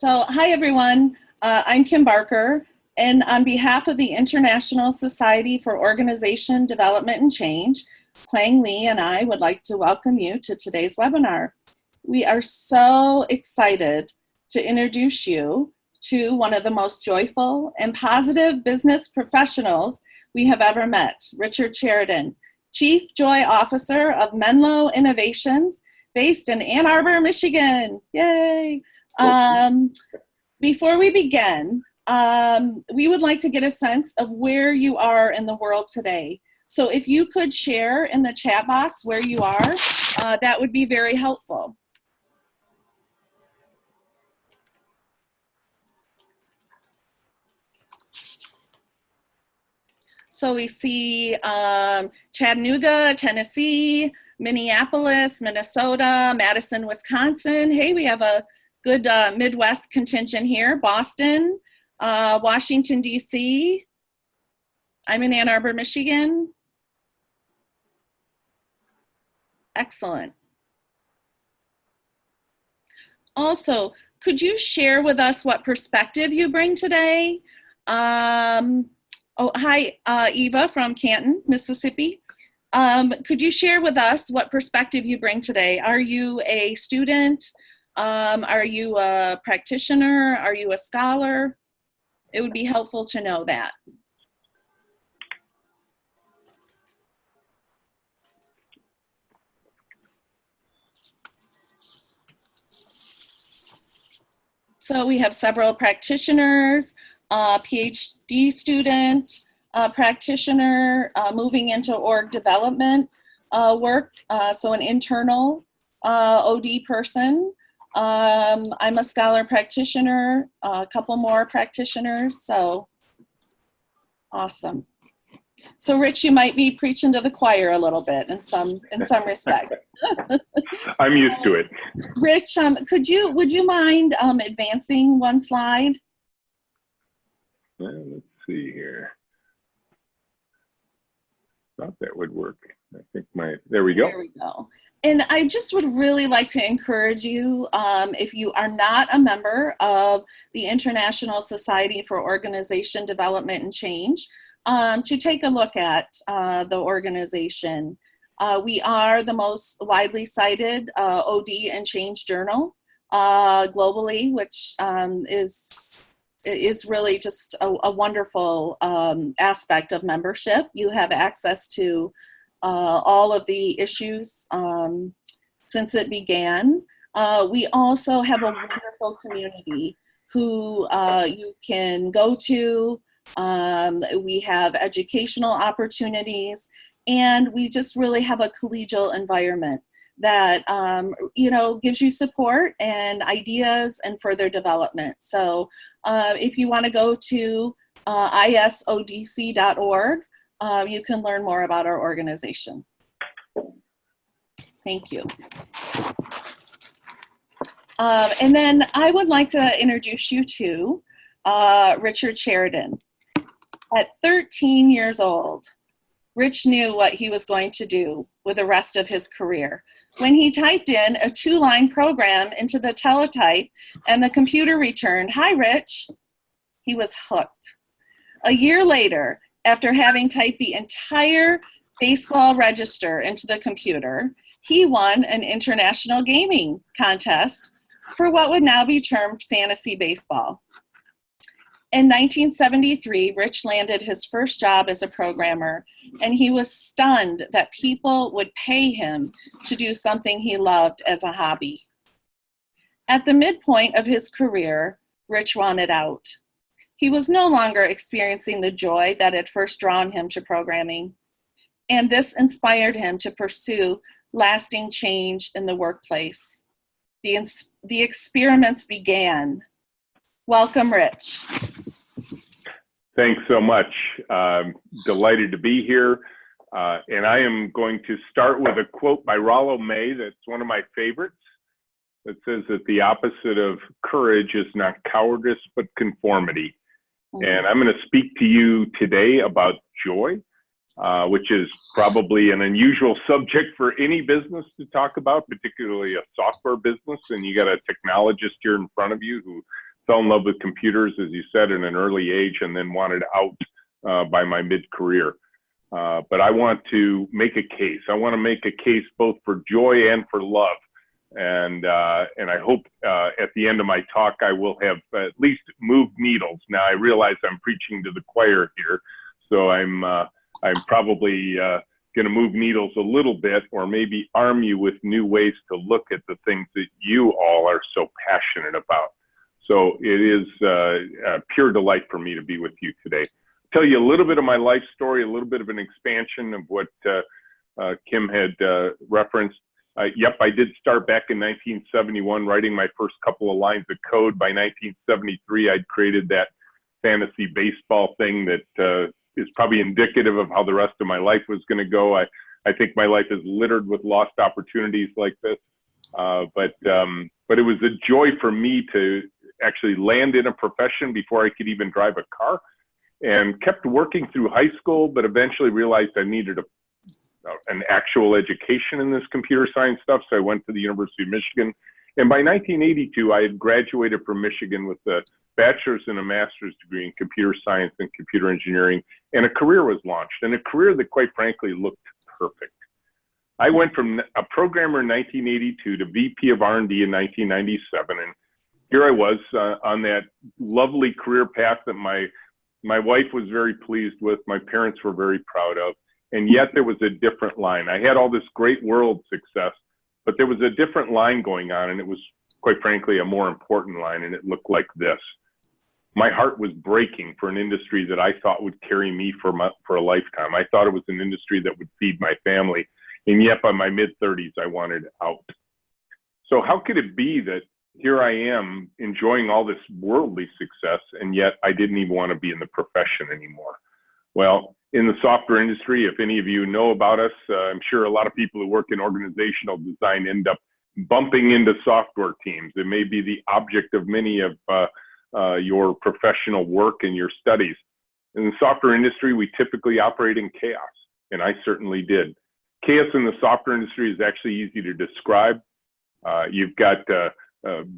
So, hi everyone. I'm Kim Barker, and on behalf of the International Society for Organization, Development, and Change, Quang Lee and I would like to welcome you to today's webinar. We are so excited to introduce you to one of the most joyful and positive business professionals we have ever met, Richard Sheridan, Chief Joy Officer of Menlo Innovations, based in Ann Arbor, Michigan. Yay! Before we begin, we would like to get a sense of where you are in the world today. So if you could share in the chat box where you are, that would be very helpful. So we see Chattanooga, Tennessee, Minneapolis, Minnesota, Madison, Wisconsin. Hey, we have a good Midwest contingent here. Boston, Washington, D.C. I'm in Ann Arbor, Michigan. Excellent. Also, could you share with us what perspective you bring today? Oh, hi, Eva from Canton, Mississippi. Could you share with us what perspective you bring today? Are you a student? Are you a practitioner? Are you a scholar? It would be helpful to know that. So we have several practitioners, PhD student, practitioner, moving into org development work, so an internal OD person. I'm a scholar practitioner, a couple more practitioners, so awesome. So Rich, you might be preaching to the choir a little bit in some respect. I'm used to it. Rich, would you mind advancing one slide? Let's see here. Thought that would work. I think there we go. There we go. And I just would really like to encourage you, if you are not a member of the International Society for Organization, Development, and Change, to take a look at the organization. We are the most widely cited OD and change journal globally, which is really just a wonderful aspect of membership. You have access to all of the issues since it began. We also have a wonderful community who you can go to. We have educational opportunities, and we just really have a collegial environment that gives you support and ideas and further development. So if you want to go to isodc.org, you can learn more about our organization. Thank you. And then I would like to introduce you to Richard Sheridan. At 13 years old, Rich knew what he was going to do with the rest of his career. When he typed in a 2-line program into the teletype and the computer returned, "Hi, Rich," he was hooked. A year later, after having typed the entire baseball register into the computer, he won an international gaming contest for what would now be termed fantasy baseball. In 1973, Rich landed his first job as a programmer, and he was stunned that people would pay him to do something he loved as a hobby. At the midpoint of his career, Rich wanted out. He was no longer experiencing the joy that had first drawn him to programming, and this inspired him to pursue lasting change in the workplace. The experiments began. Welcome, Rich. Thanks so much. Delighted to be here. And I am going to start with a quote by Rollo May that's one of my favorites. That says that the opposite of courage is not cowardice, but conformity. And I'm going to speak to you today about joy, which is probably an unusual subject for any business to talk about, particularly a software business. And you got a technologist here in front of you who fell in love with computers, as you said, at an early age, and then wanted out by my mid-career. But I want to make a case. I want to make a case both for joy and for love. And I hope at the end of my talk, I will have at least moved needles. Now, I realize I'm preaching to the choir here, so I'm probably going to move needles a little bit, or maybe arm you with new ways to look at the things that you all are so passionate about. So it is a pure delight for me to be with you today. Tell you a little bit of my life story, a little bit of an expansion of what Kim had referenced. Yep, I did start back in 1971 writing my first couple of lines of code. By 1973, I'd created that fantasy baseball thing that is probably indicative of how the rest of my life was going to go. I think my life is littered with lost opportunities like this. But it was a joy for me to actually land in a profession before I could even drive a car, and kept working through high school, but eventually realized I needed an actual education in this computer science stuff. So I went to the University of Michigan. And by 1982, I had graduated from Michigan with a bachelor's and a master's degree in computer science and computer engineering. And a career was launched, and a career that quite frankly looked perfect. I went from a programmer in 1982 to VP of R&D in 1997. And here I was on that lovely career path that my wife was very pleased with, my parents were very proud of, and yet there was a different line. I had all this great world success, but there was a different line going on, and it was, quite frankly, a more important line, and it looked like this. My heart was breaking for an industry that I thought would carry me for a lifetime. I thought it was an industry that would feed my family, and yet by my mid-30s, I wanted out. So how could it be that here I am enjoying all this worldly success, and yet I didn't even want to be in the profession anymore? Well, in the software industry, if any of you know about us, I'm sure a lot of people who work in organizational design end up bumping into software teams. It may be the object of many of your professional work and your studies. In the software industry, we typically operate in chaos, and I certainly did. Chaos in the software industry is actually easy to describe. You've got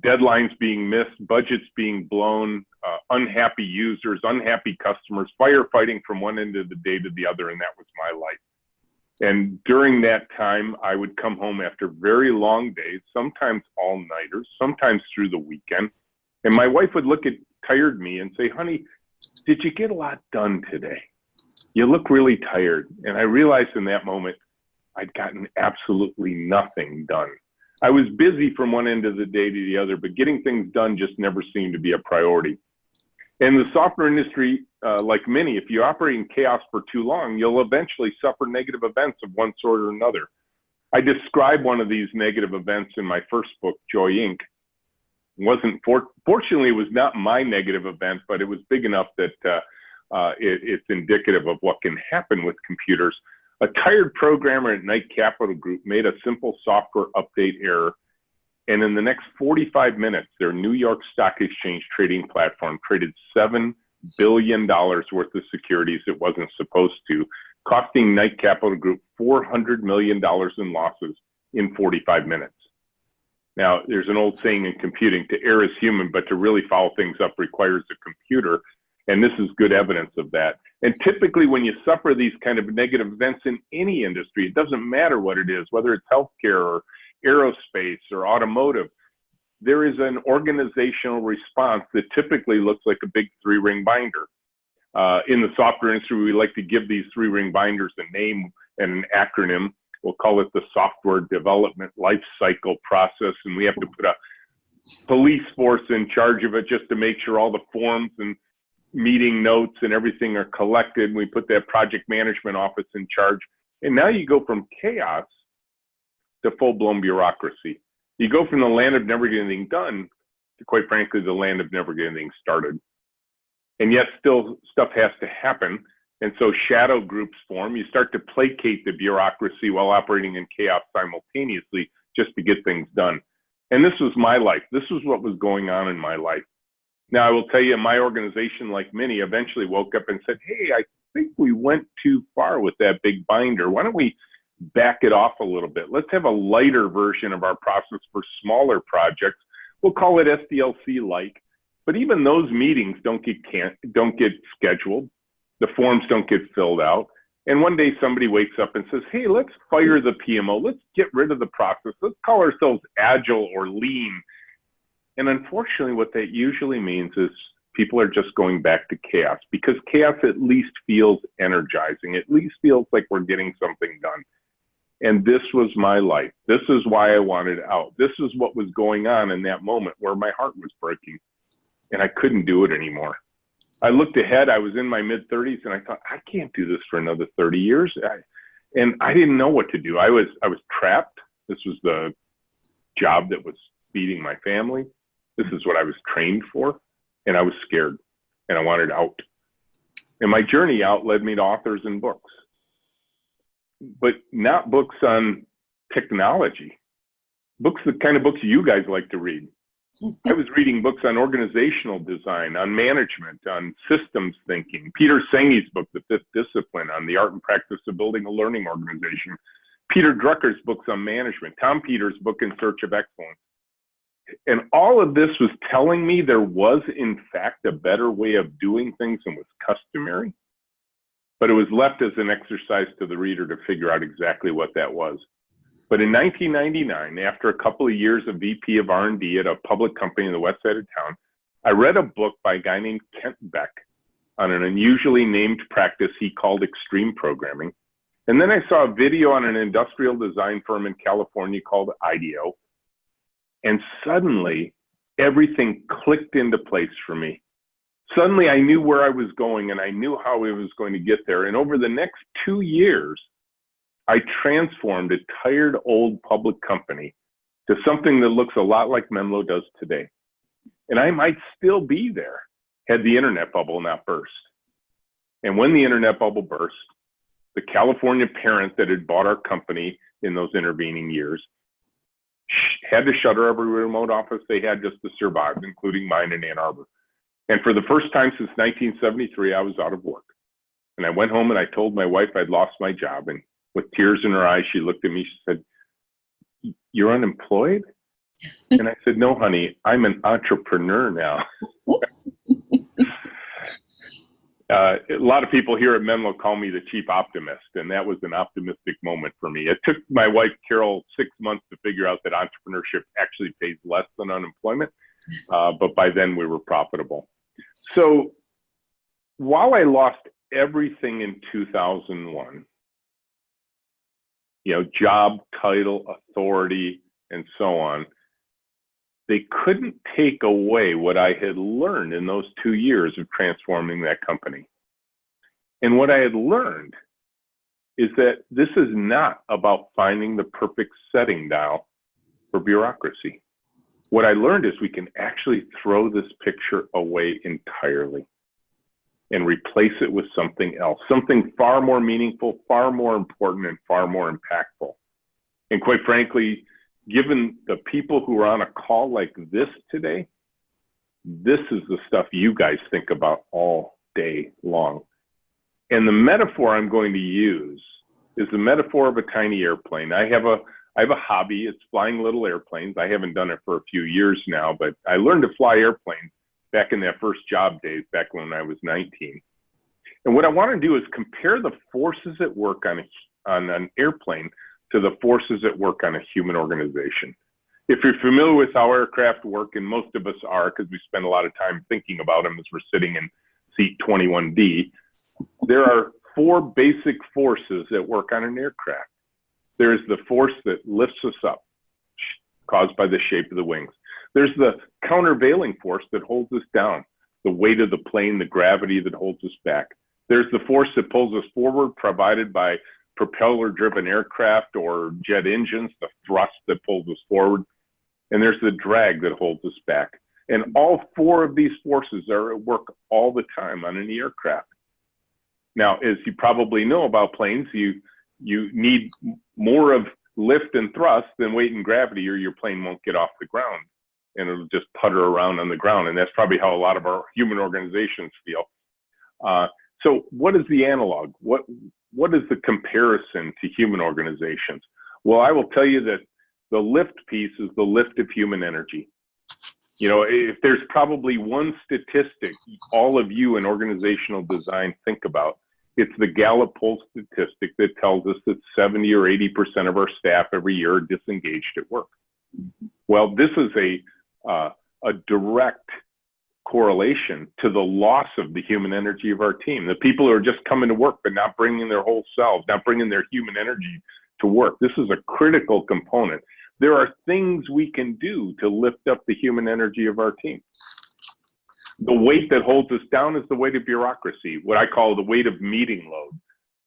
deadlines being missed, budgets being blown, unhappy users, unhappy customers, firefighting from one end of the day to the other, and that was my life. And during that time, I would come home after very long days, sometimes all-nighters, sometimes through the weekend, and my wife would look at tired me and say, "Honey, did you get a lot done today? You look really tired." And I realized in that moment, I'd gotten absolutely nothing done. I was busy from one end of the day to the other, but getting things done just never seemed to be a priority. In the software industry, like many, if you operate in chaos for too long, you'll eventually suffer negative events of one sort or another. I describe one of these negative events in my first book, Joy Inc. Fortunately, it was not my negative event, but it was big enough that it's indicative of what can happen with computers. A tired programmer at Knight Capital Group made a simple software update error, and in the next 45 minutes, their New York Stock Exchange trading platform traded $7 billion worth of securities it wasn't supposed to, costing Knight Capital Group $400 million in losses in 45 minutes. Now, there's an old saying in computing, to err is human, but to really follow things up requires a computer. And this is good evidence of that. And typically when you suffer these kind of negative events in any industry, it doesn't matter what it is, whether it's healthcare or aerospace or automotive, there is an organizational response that typically looks like a big 3-ring binder. In the software industry, we like to give these 3-ring binders a name and an acronym. We'll call it the software development life cycle process. And we have to put a police force in charge of it just to make sure all the forms and meeting notes and everything are collected. We put that project management office in charge. And now you go from chaos to full-blown bureaucracy. You go from the land of never getting anything done to, quite frankly, the land of never getting anything started. And yet still stuff has to happen. And so shadow groups form. You start to placate the bureaucracy while operating in chaos simultaneously just to get things done. And this was my life. This was what was going on in my life. Now, I will tell you, my organization, like many, eventually woke up and said, "Hey, I think we went too far with that big binder. Why don't we back it off a little bit? Let's have a lighter version of our process for smaller projects. We'll call it SDLC-like, But even those meetings don't get scheduled. The forms don't get filled out. And one day somebody wakes up and says, hey, let's fire the PMO. Let's get rid of the process. Let's call ourselves agile or lean. And unfortunately, what that usually means is people are just going back to chaos, because chaos at least feels energizing. At least feels like we're getting something done. And this was my life. This is why I wanted out. This is what was going on in that moment where my heart was breaking and I couldn't do it anymore. I looked ahead, I was in my mid-30s, and I thought, I can't do this for another 30 years. And I didn't know what to do. I was trapped. This was the job that was feeding my family. This is what I was trained for. And I was scared, and I wanted out. And my journey out led me to authors and books, but not books on technology, books, the kind of books you guys like to read. I was reading books on organizational design, on management, on systems thinking. Peter Senge's book, The Fifth Discipline, on the art and practice of building a learning organization. Peter Drucker's books on management. Tom Peters' book, In Search of Excellence. And all of this was telling me there was, in fact, a better way of doing things than was customary. But it was left as an exercise to the reader to figure out exactly what that was. But in 1999, after a couple of years of VP of R&D at a public company in the west side of town, I read a book by a guy named Kent Beck on an unusually named practice he called extreme programming. And then I saw a video on an industrial design firm in California called IDEO. And suddenly, everything clicked into place for me. Suddenly, I knew where I was going, and I knew how I was going to get there. And over the next 2 years, I transformed a tired old public company to something that looks a lot like Menlo does today. And I might still be there had the internet bubble not burst. And when the internet bubble burst, the California parent that had bought our company in those intervening years had to shutter every remote office they had just to survive, including mine in Ann Arbor. And for the first time since 1973, I was out of work. And I went home and I told my wife I'd lost my job. And with tears in her eyes, she looked at me, she said, "You're unemployed?" And I said, "No, honey, I'm an entrepreneur now." A lot of people here at Menlo call me the chief optimist, and that was an optimistic moment for me. It took my wife, Carol, 6 months to figure out that entrepreneurship actually pays less than unemployment, but by then we were profitable. So while I lost everything in 2001, job, title, authority, and so on, they couldn't take away what I had learned in those 2 years of transforming that company. And what I had learned is that this is not about finding the perfect setting dial for bureaucracy. What I learned is we can actually throw this picture away entirely and replace it with something else, something far more meaningful, far more important, and far more impactful. And quite frankly, given the people who are on a call like this today, this is the stuff you guys think about all day long. And the metaphor I'm going to use is the metaphor of a tiny airplane. I have a hobby. It's flying little airplanes. I haven't done it for a few years now, but I learned to fly airplanes back in that first job days, back when I was 19. And what I want to do is compare the forces at work on an airplane to the forces at work on a human organization. If you're familiar with how aircraft work, and most of us are because we spend a lot of time thinking about them as we're sitting in seat 21D, there are 4 basic forces that work on an aircraft. There's the force that lifts us up, caused by the shape of the wings. There's the countervailing force that holds us down, the weight of the plane, the gravity that holds us back. There's the force that pulls us forward, provided by propeller-driven aircraft or jet engines, the thrust that pulls us forward. And there's the drag that holds us back. And all 4 of these forces are at work all the time on an aircraft. Now, as you probably know about planes, you need more of lift and thrust than weight and gravity, or your plane won't get off the ground and it'll just putter around on the ground. And that's probably how a lot of our human organizations feel. So what is the analog? What is the comparison to human organizations? Well, I will tell you that the lift piece is the lift of human energy. You know, if there's probably one statistic all of you in organizational design think about, it's the Gallup poll statistic that tells us that 70 or 80% of our staff every year are disengaged at work. Well, this is a direct correlation to the loss of the human energy of our team. The people who are just coming to work but not bringing their whole selves, not bringing their human energy to work. This is a critical component. There are things we can do to lift up the human energy of our team. The weight that holds us down is the weight of bureaucracy, what I call the weight of meeting load.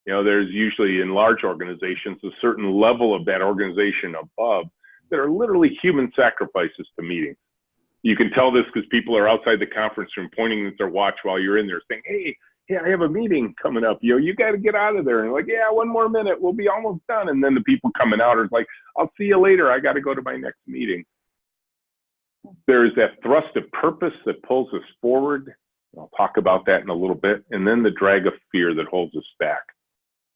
You know, there's usually in large organizations a certain level of that organization above that are literally human sacrifices to meetings. You can tell this because people are outside the conference room pointing at their watch while you're in there saying, hey, I have a meeting coming up. You got to get out of there. And like, yeah, one more minute, we'll be almost done. And then the people coming out are like, I'll see you later. I got to go to my next meeting. There's that thrust of purpose that pulls us forward. I'll talk about that in a little bit. And then the drag of fear that holds us back.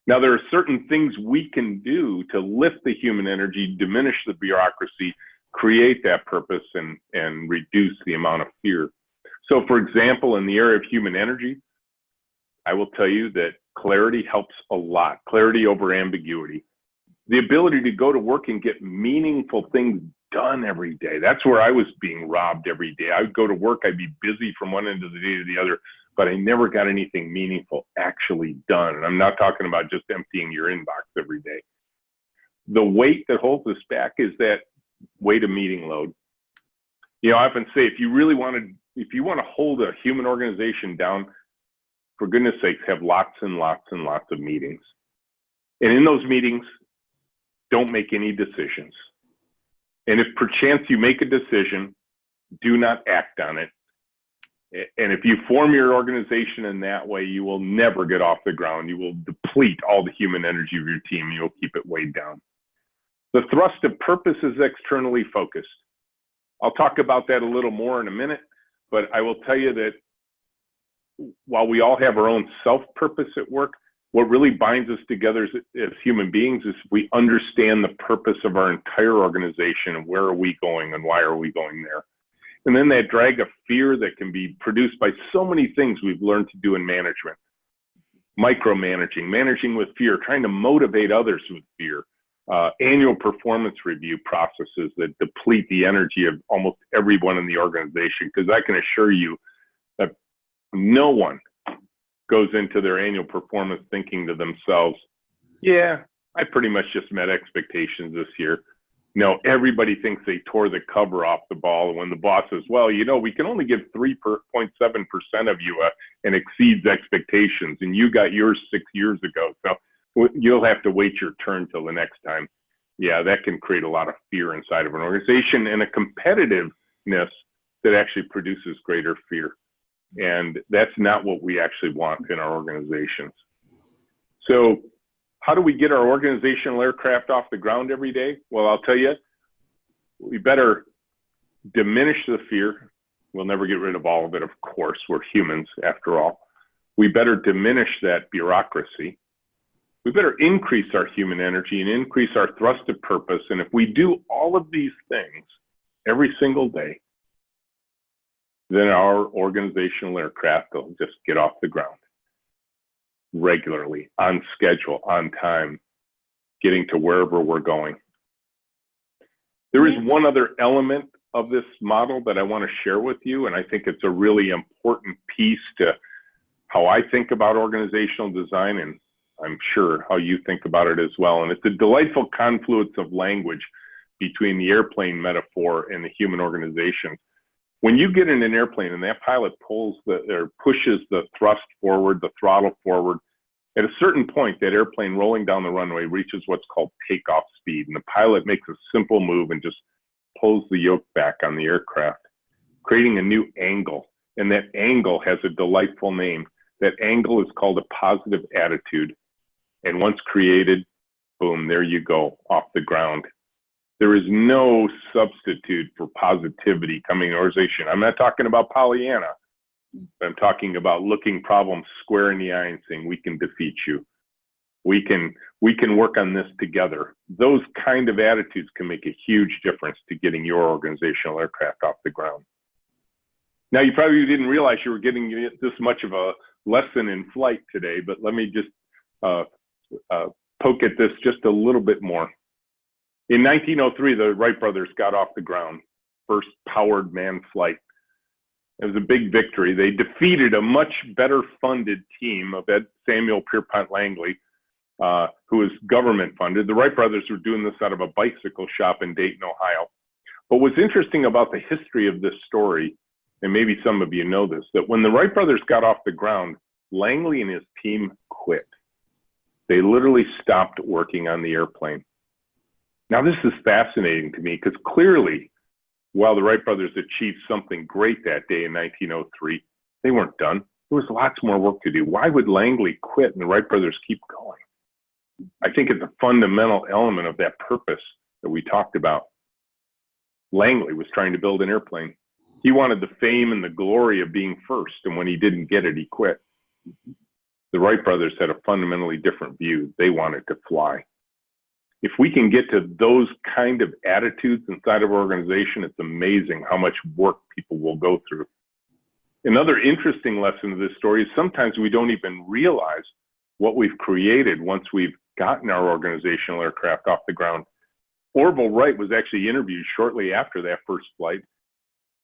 Now, there are certain things we can do to lift the human energy, diminish the bureaucracy, create that purpose, and reduce the amount of fear. So, for example, in the area of human energy, I will tell you that clarity helps a lot. Clarity over ambiguity. The ability to go to work and get meaningful things done every day. That's where I was being robbed every day. I would go to work, I'd be busy from one end of the day to the other, but I never got anything meaningful actually done. And I'm not talking about just emptying your inbox every day. The weight that holds us back is that weight of meeting load. You know, I often say, if you want to hold a human organization down, for goodness sakes, have lots and lots and lots of meetings. And in those meetings, don't make any decisions. And if perchance you make a decision, do not act on it. And if you form your organization in that way, you will never get off the ground. You will deplete all the human energy of your team. You'll keep it weighed down. The thrust of purpose is externally focused. I'll talk about that a little more in a minute, but I will tell you that while we all have our own self-purpose at work, what really binds us together as human beings is we understand the purpose of our entire organization and where are we going and why are we going there. And then that drag of fear that can be produced by so many things we've learned to do in management. Micromanaging, managing with fear, trying to motivate others with fear. Annual performance review processes that deplete the energy of almost everyone in the organization, because I can assure you that no one goes into their annual performance thinking to themselves, yeah, I pretty much just met expectations this year. No, everybody thinks they tore the cover off the ball. And when the boss says, well, you know, we can only give 3.7% of you and exceeds expectations, and you got yours 6 years ago. So you'll have to wait your turn till the next time. Yeah, that can create a lot of fear inside of an organization and a competitiveness that actually produces greater fear. And that's not what we actually want in our organizations. So how do we get our organizational aircraft off the ground every day? Well, I'll tell you, we better diminish the fear. We'll never get rid of all of it, of course. We're humans, after all. We better diminish that bureaucracy. We better increase our human energy and increase our thrust of purpose. And if we do all of these things every single day, then our organizational aircraft will just get off the ground regularly, on schedule, on time, getting to wherever we're going. There is one other element of this model that I want to share with you, and I think it's a really important piece to how I think about organizational design, and I'm sure how you think about it as well. And it's a delightful confluence of language between the airplane metaphor and the human organization. When you get in an airplane and that pilot pushes the thrust forward, the throttle forward, at a certain point, that airplane rolling down the runway reaches what's called takeoff speed. And the pilot makes a simple move and just pulls the yoke back on the aircraft, creating a new angle. And that angle has a delightful name. That angle is called a positive attitude. And once created, boom, there you go, off the ground. There is no substitute for positivity coming in an organization. I'm not talking about Pollyanna. I'm talking about looking problems square in the eye and saying, we can defeat you. We can work on this together. Those kind of attitudes can make a huge difference to getting your organizational aircraft off the ground. Now, you probably didn't realize you were getting this much of a lesson in flight today, but let me just poke at this just a little bit more. In 1903, the Wright brothers got off the ground, first powered manned flight. It was a big victory. They defeated a much better funded team of Samuel Pierpont Langley, who was government funded. The Wright brothers were doing this out of a bicycle shop in Dayton, Ohio. But what's interesting about the history of this story, and maybe some of you know this, that when the Wright brothers got off the ground, Langley and his team quit. They literally stopped working on the airplane. Now, this is fascinating to me because clearly, while the Wright brothers achieved something great that day in 1903, they weren't done. There was lots more work to do. Why would Langley quit and the Wright brothers keep going? I think it's a fundamental element of that purpose that we talked about. Langley was trying to build an airplane. He wanted the fame and the glory of being first, and when he didn't get it, he quit. The Wright brothers had a fundamentally different view. They wanted to fly. If we can get to those kind of attitudes inside of our organization, it's amazing how much work people will go through. Another interesting lesson of this story is sometimes we don't even realize what we've created once we've gotten our organizational aircraft off the ground. Orville Wright was actually interviewed shortly after that first flight,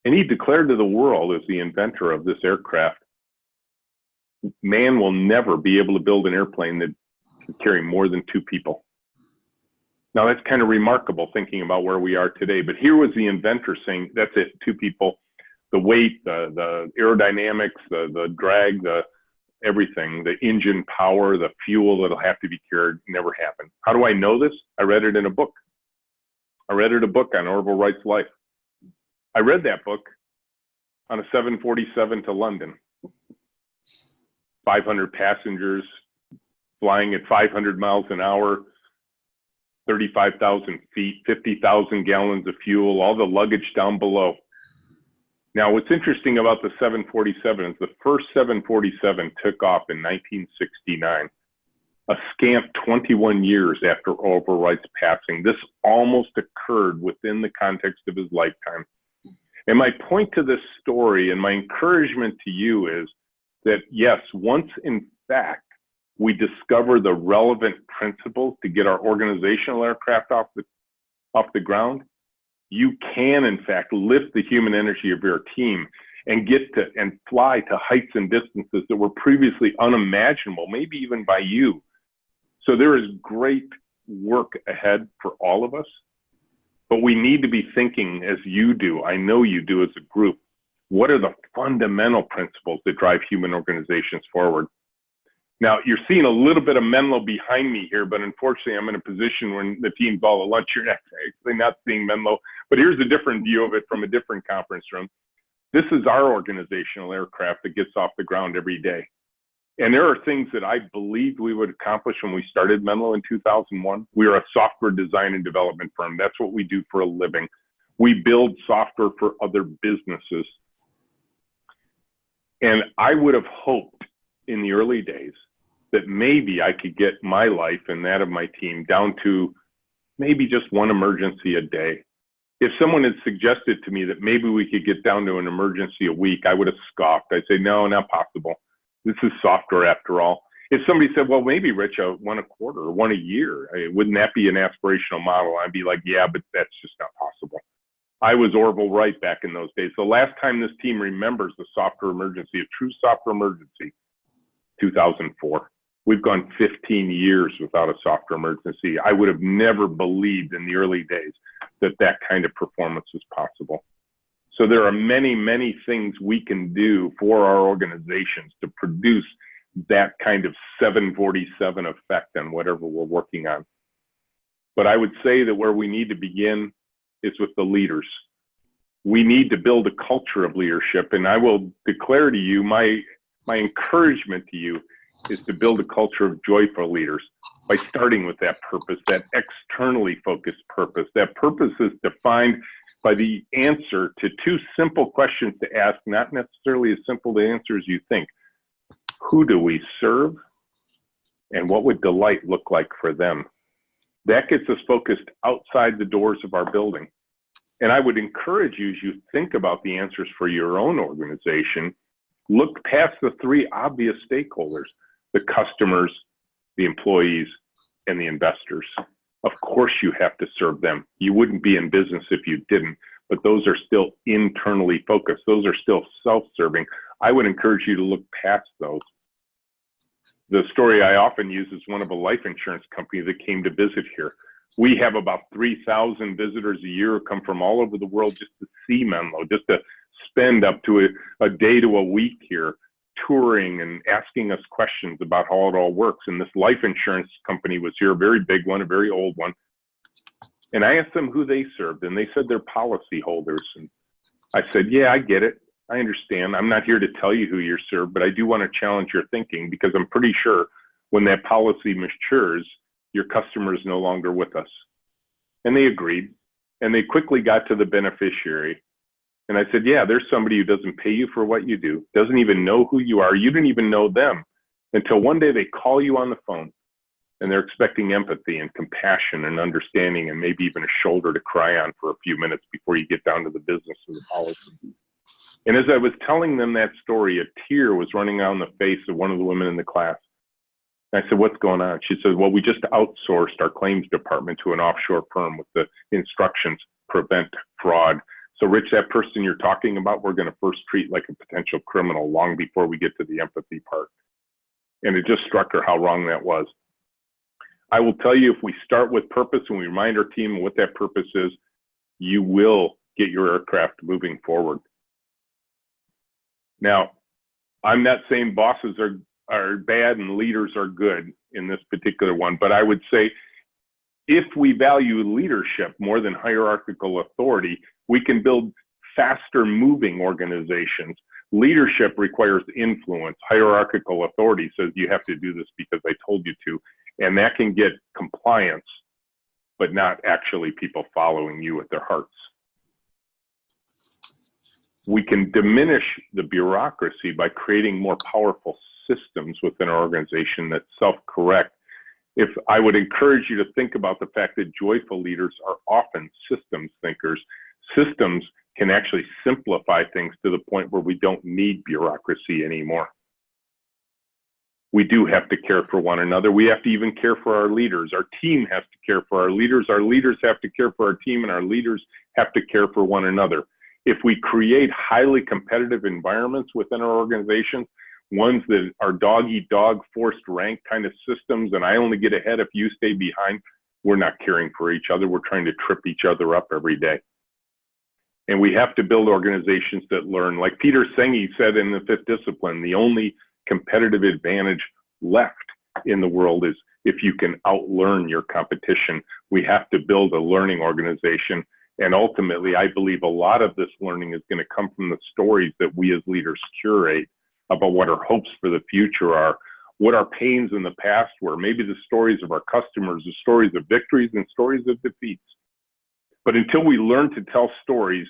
and he declared to the world as the inventor of this aircraft, man will never be able to build an airplane that can carry more than 2 people. Now, that's kind of remarkable thinking about where we are today, but here was the inventor saying, that's it, 2 people, the weight, the aerodynamics, the drag, the everything, the engine power, the fuel that'll have to be carried, never happened. How do I know this? I read it in a book. I read it a book on Orville Wright's life. I read that book on a 747 to London. 500 passengers flying at 500 miles an hour, 35,000 feet, 50,000 gallons of fuel, all the luggage down below. Now, what's interesting about the 747 is the first 747 took off in 1969, a scant 21 years after Orville Wright's passing. This almost occurred within the context of his lifetime. And my point to this story and my encouragement to you is that, yes, once in fact we discover the relevant principles to get our organizational aircraft off the ground, you can in fact lift the human energy of your team and get to and fly to heights and distances that were previously unimaginable, maybe even by you. So there is great work ahead for all of us, but we need to be thinking as you do, I know you do as a group, what are the fundamental principles that drive human organizations forward? Now, you're seeing a little bit of Menlo behind me here, but unfortunately, I'm in a position when the team's all at lunch, you're actually not seeing Menlo. But here's a different view of it from a different conference room. This is our organizational aircraft that gets off the ground every day. And there are things that I believed we would accomplish when we started Menlo in 2001. We are a software design and development firm. That's what we do for a living. We build software for other businesses. And I would have hoped in the early days that maybe I could get my life and that of my team down to maybe just one emergency a day. If someone had suggested to me that maybe we could get down to an emergency a week, I would have scoffed. I'd say, no, not possible. This is software after all. If somebody said, well, maybe Rich, one a quarter or one a year, wouldn't that be an aspirational model? I'd be like, yeah, but that's just not possible. I was Orville Wright back in those days. The last time this team remembers a software emergency, a true software emergency, 2004. We've gone 15 years without a software emergency. I would have never believed in the early days that that kind of performance was possible. So there are many, many things we can do for our organizations to produce that kind of 747 effect on whatever we're working on. But I would say that where we need to begin is with the leaders. We need to build a culture of leadership, and I will declare to you, my encouragement to you is to build a culture of joyful leaders by starting with that purpose, that externally focused purpose. That purpose is defined by the answer to 2 simple questions to ask, not necessarily as simple to answer as you think. Who do we serve? And what would delight look like for them? That gets us focused outside the doors of our building. And I would encourage you, as you think about the answers for your own organization, look past the three obvious stakeholders: the customers, the employees, and the investors. Of course you have to serve them. You wouldn't be in business if you didn't, but those are still internally focused. Those are still self-serving. I would encourage you to look past those. The story I often use is one of a life insurance company that came to visit here. We have about 3,000 visitors a year who come from all over the world just to see Menlo, just to spend up to a day to a week here touring and asking us questions about how it all works. And this life insurance company was here, a very big one, a very old one. And I asked them who they served, and they said they're policy holders. And I said, yeah, I get it. I understand. I'm not here to tell you who you're served, but I do want to challenge your thinking, because I'm pretty sure when that policy matures, your customer is no longer with us. And they agreed, and they quickly got to the beneficiary. And I said, yeah, there's somebody who doesn't pay you for what you do, doesn't even know who you are. You didn't even know them until one day they call you on the phone, and they're expecting empathy and compassion and understanding, and maybe even a shoulder to cry on for a few minutes before you get down to the business of the policy. And as I was telling them that story, a tear was running down the face of one of the women in the class. And I said, what's going on? She said, well, we just outsourced our claims department to an offshore firm with the instructions, prevent fraud. So Rich, that person you're talking about, we're going to first treat like a potential criminal long before we get to the empathy part. And it just struck her how wrong that was. I will tell you, if we start with purpose and we remind our team what that purpose is, you will get your aircraft moving forward. Now, I'm not saying bosses are bad and leaders are good in this particular one, but I would say if we value leadership more than hierarchical authority, we can build faster moving organizations. Leadership requires influence. Hierarchical authority says you have to do this because I told you to, and that can get compliance, but not actually people following you with their hearts. We can diminish the bureaucracy by creating more powerful systems within our organization that self-correct. If I would encourage you to think about the fact that joyful leaders are often systems thinkers. Systems can actually simplify things to the point where we don't need bureaucracy anymore. We do have to care for one another. We have to even care for our leaders. Our team has to care for our leaders. Our leaders have to care for our team, and our leaders have to care for one another. If we create highly competitive environments within our organizations, ones that are dog-eat-dog, forced rank kind of systems, and I only get ahead if you stay behind, we're not caring for each other. We're trying to trip each other up every day. And we have to build organizations that learn. Like Peter Senge said in the fifth discipline, the only competitive advantage left in the world is if you can outlearn your competition. We have to build a learning organization. And ultimately, I believe a lot of this learning is going to come from the stories that we as leaders curate about what our hopes for the future are, what our pains in the past were, maybe the stories of our customers, the stories of victories and stories of defeats. But until we learn to tell stories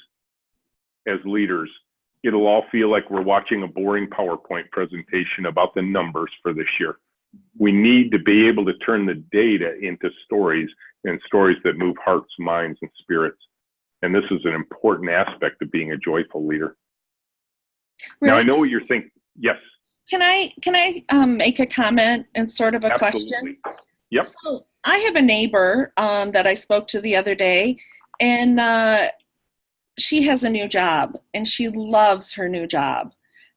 as leaders, it'll all feel like we're watching a boring PowerPoint presentation about the numbers for this year. We need to be able to turn the data into stories, and stories that move hearts, minds, and spirits. And this is an important aspect of being a joyful leader. Rich, now I know what you're thinking. Yes. Can I make a comment and sort of a Absolutely. question? Yep. So I have a neighbor that I spoke to the other day, and she has a new job, and she loves her new job.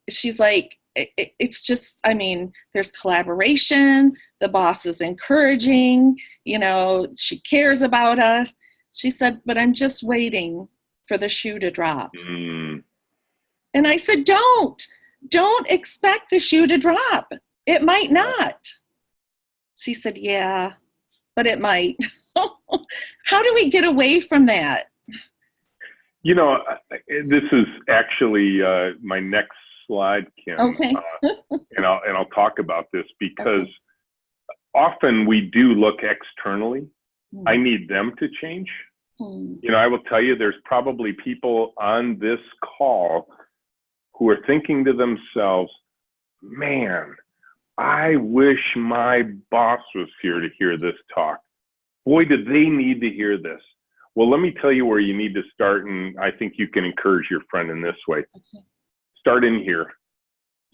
She's like, it's just, I mean, there's collaboration, the boss is encouraging, you know, she cares about us. She said, but I'm just waiting for the shoe to drop. And I said, don't expect the shoe to drop. It might not. She said, yeah, but it might. How do we get away from that? You know, this is actually my next slide, Kim. Okay. and I'll talk about this because often we do look externally. I need them to change. You know, I will tell you, there's probably people on this call who are thinking to themselves, man, I wish my boss was here to hear this talk. Boy, do they need to hear this. Well, let me tell you where you need to start, and I think you can encourage your friend in this way. Okay. Start in here.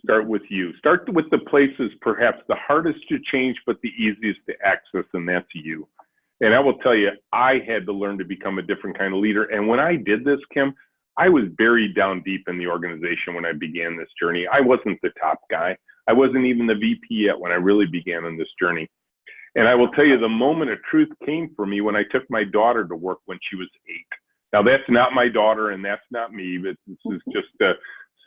Start with you. Start with the places perhaps the hardest to change, but the easiest to access, and that's you. And I will tell you, I had to learn to become a different kind of leader. And when I did this, Kim, I was buried down deep in the organization when I began this journey. I wasn't the top guy. I wasn't even the VP yet when I really began on this journey. And I will tell you, the moment of truth came for me when I took my daughter to work when she was 8. Now, that's not my daughter, and that's not me, but this is just a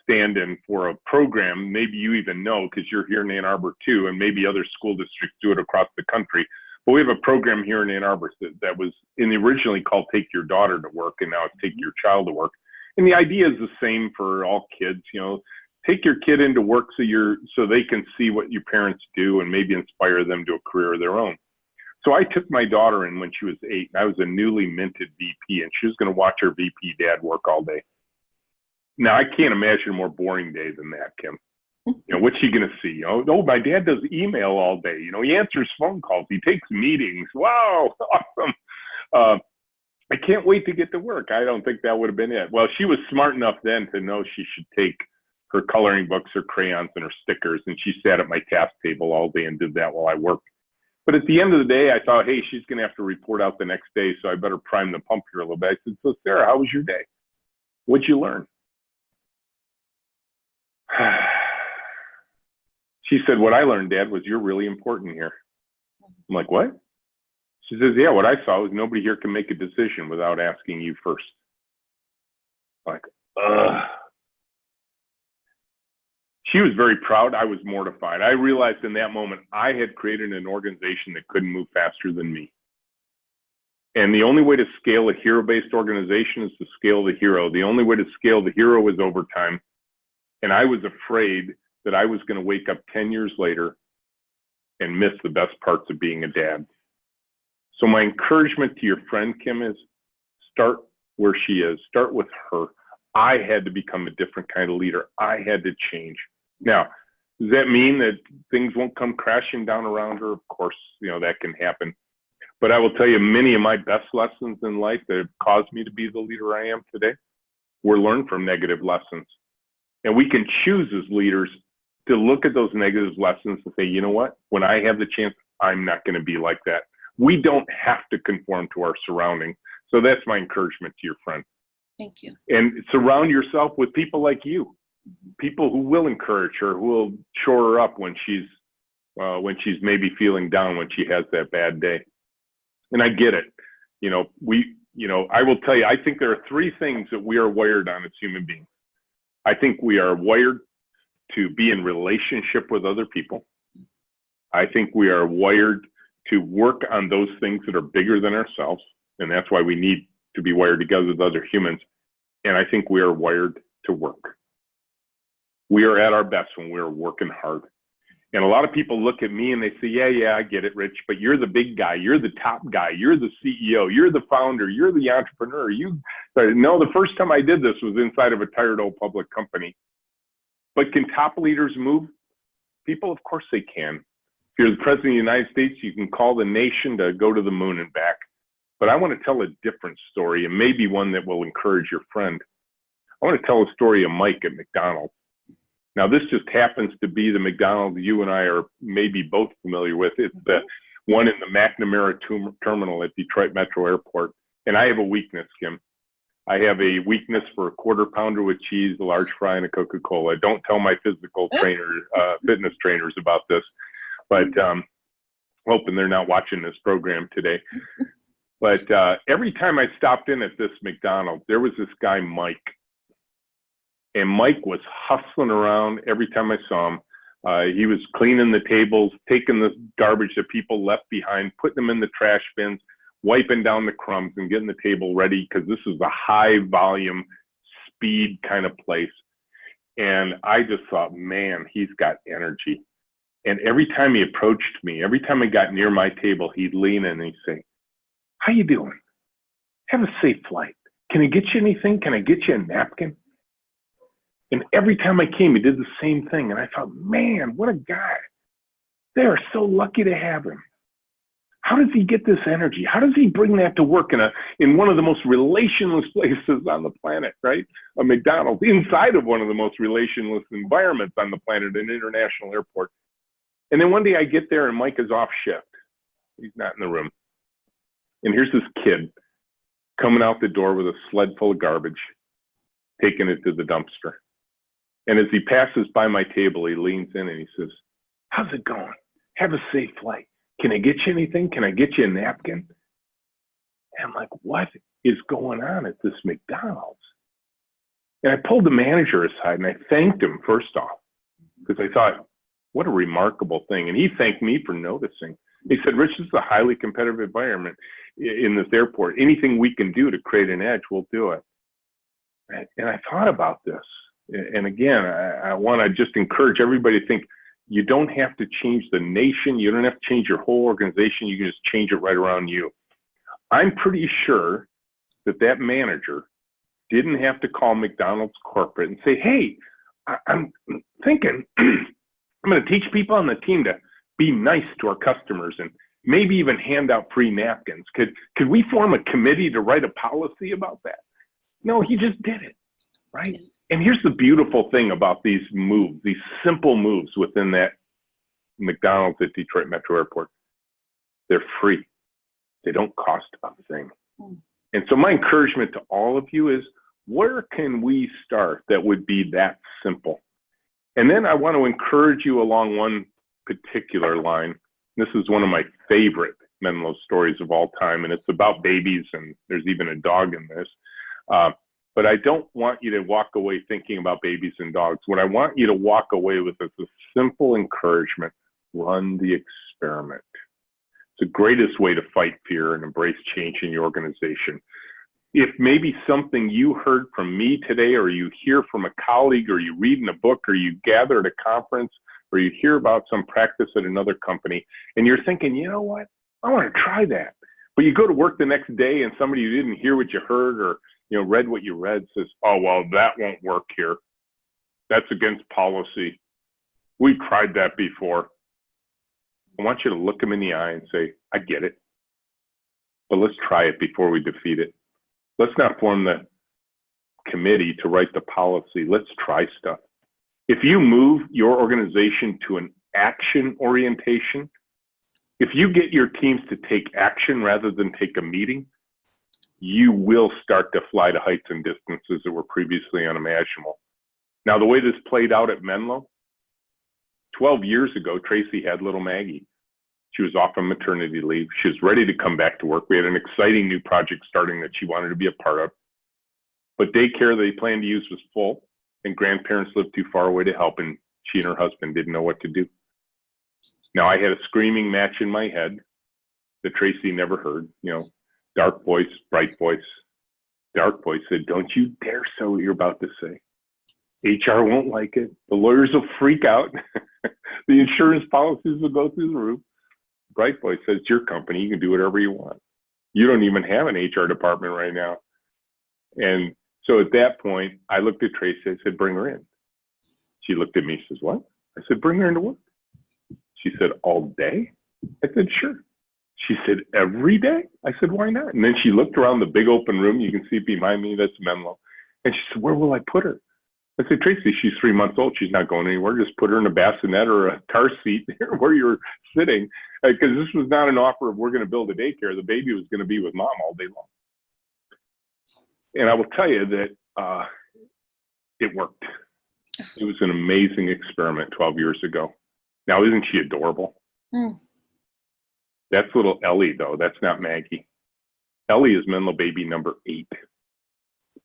stand-in for a program. Maybe you even know, because you're here in Ann Arbor too, and maybe other school districts do it across the country. But we have a program here in Ann Arbor that was originally called Take Your Daughter to Work, and now it's Take Your Child to Work. And the idea is the same for all kids. You know, take your kid into work so they can see what your parents do and maybe inspire them to a career of their own. So I took my daughter in when she was 8, and I was a newly minted VP, and she was going to watch her VP dad work all day. Now, I can't imagine a more boring day than that, Kim. You know, what's she going to see? Oh, my dad does email all day. You know, he answers phone calls. He takes meetings. Wow, awesome. I can't wait to get to work. I don't think that would have been it. Well, she was smart enough then to know she should take her coloring books, her crayons, and her stickers, and she sat at my task table all day and did that while I worked. But at the end of the day, I thought, hey, she's going to have to report out the next day, so I better prime the pump here a little bit. I said, so Sarah, how was your day? What'd you learn? She said, what I learned, Dad, was you're really important here. I'm like, what? She says, yeah, what I saw was nobody here can make a decision without asking you first. I'm like, ugh. She was very proud. I was mortified. I realized in that moment I had created an organization that couldn't move faster than me. And the only way to scale a hero-based organization is to scale the hero. The only way to scale the hero is overtime. And I was afraid that I was going to wake up 10 years later and miss the best parts of being a dad. So my encouragement to your friend, Kim, is start where she is. Start with her. I had to become a different kind of leader. I had to change. Now, does that mean that things won't come crashing down around her? Of course, you know, that can happen. But I will tell you, many of my best lessons in life that have caused me to be the leader I am today were learned from negative lessons. And we can choose as leaders to look at those negative lessons and say, you know what, when I have the chance, I'm not going to be like that. We don't have to conform to our surroundings. So that's my encouragement to your friend. Thank you. And surround yourself with people like you, people who will encourage her, who will shore her up when she's maybe feeling down, when she has that bad day. And I get it. I will tell you, I think there are 3 things that we are wired on as human beings. I think we are wired to be in relationship with other people. I think we are wired to work on those things that are bigger than ourselves. And that's why we need to be wired together with other humans. And I think we are wired to work. We are at our best when we're working hard. And a lot of people look at me and they say, yeah, I get it, Rich, but you're the big guy. You're the top guy. You're the CEO. You're the founder. You're the entrepreneur. No, the first time I did this was inside of a tired old public company. But can top leaders move people? Of course they can. If you're the president of the United States, you can call the nation to go to the moon and back. But I want to tell a different story, and maybe one that will encourage your friend. I want to tell a story of Mike at McDonald's. Now, this just happens to be the McDonald's you and I are maybe both familiar with. It's the one in the McNamara terminal at Detroit Metro Airport. And I have a weakness, Kim. I have a weakness for a quarter pounder with cheese, a large fry, and a Coca-Cola. Don't tell my fitness trainers about this, but hoping they're not watching this program today. But every time I stopped in at this McDonald's, there was this guy, Mike. And Mike was hustling around every time I saw him. He was cleaning the tables, taking the garbage that people left behind, putting them in the trash bins, wiping down the crumbs and getting the table ready, because this is a high volume, speed kind of place. And I just thought, man, he's got energy. And every time he approached me, every time I got near my table, he'd lean in and he'd say, how you doing? Have a safe flight. Can I get you anything? Can I get you a napkin? And every time I came, he did the same thing. And I thought, man, what a guy. They are so lucky to have him. How does he get this energy? How does he bring that to work in one of the most relationless places on the planet, right? A McDonald's, inside of one of the most relationless environments on the planet, an international airport. And then one day I get there and Mike is off shift. He's not in the room. And here's this kid coming out the door with a sled full of garbage, taking it to the dumpster. And as he passes by my table, he leans in and he says, "How's it going? Have a safe flight. Can I get you anything? Can I get you a napkin?" And I'm like, what is going on at this McDonald's? And I pulled the manager aside and I thanked him first off, because I thought, what a remarkable thing. And he thanked me for noticing. He said, "Rich, this is a highly competitive environment in this airport. Anything we can do to create an edge, we'll do it." And I thought about this. And again, I want to just encourage everybody to think, you don't have to change the nation. You don't have to change your whole organization. You can just change it right around you. I'm pretty sure that that manager didn't have to call McDonald's corporate and say, "Hey, I'm thinking I'm going to teach people on the team to be nice to our customers and maybe even hand out free napkins. Could we form a committee to write a policy about that?" No, he just did it, right? And here's the beautiful thing about these moves, these simple moves within that McDonald's at Detroit Metro Airport. They're free. They don't cost a thing. And so my encouragement to all of you is, where can we start that would be that simple? And then I want to encourage you along one particular line. This is one of my favorite Menlo stories of all time, and it's about babies, and there's even a dog in this. But I don't want you to walk away thinking about babies and dogs. What I want you to walk away with is a simple encouragement: run the experiment. It's the greatest way to fight fear and embrace change in your organization. If maybe something you heard from me today, or you hear from a colleague, or you read in a book, or you gather at a conference, or you hear about some practice at another company, and you're thinking, you know what, I want to try that. But you go to work the next day and somebody who didn't hear what you heard, or read what you read, says, "Oh, well, that won't work here. That's against policy. We've tried that before." I want you to look them in the eye and say, "I get it, but let's try it before we defeat it. Let's not form the committee to write the policy. Let's try stuff." If you move your organization to an action orientation, if you get your teams to take action rather than take a meeting, you will start to fly to heights and distances that were previously unimaginable. Now, the way this played out at Menlo, 12 years ago, Tracy had little Maggie. She was off on maternity leave. She was ready to come back to work. We had an exciting new project starting that she wanted to be a part of. But daycare they planned to use was full, and grandparents lived too far away to help, and she and her husband didn't know what to do. Now, I had a screaming match in my head that Tracy never heard, dark voice, bright voice. Dark voice said, "Don't you dare say what you're about to say. HR won't like it. The lawyers will freak out. The insurance policies will go through the roof." Bright voice says, "It's your company. You can do whatever you want. You don't even have an HR department right now." And so at that point, I looked at Tracy. I said, "Bring her in." She looked at me. She says, "What?" I said, "Bring her into work." She said, "All day?" I said, "Sure." She said, "Every day?" I said, "Why not?" And then she looked around the big open room. You can see behind me, that's Menlo. And she said, "Where will I put her?" I said, "Tracy, she's 3 months old. She's not going anywhere. Just put her in a bassinet or a car seat where you're sitting." Because this was not an offer of, we're going to build a daycare. The baby was going to be with mom all day long. And I will tell you that it worked. It was an amazing experiment 12 years ago. Now, isn't she adorable? That's little Ellie, though. That's not Maggie. Ellie is Menlo baby number 8.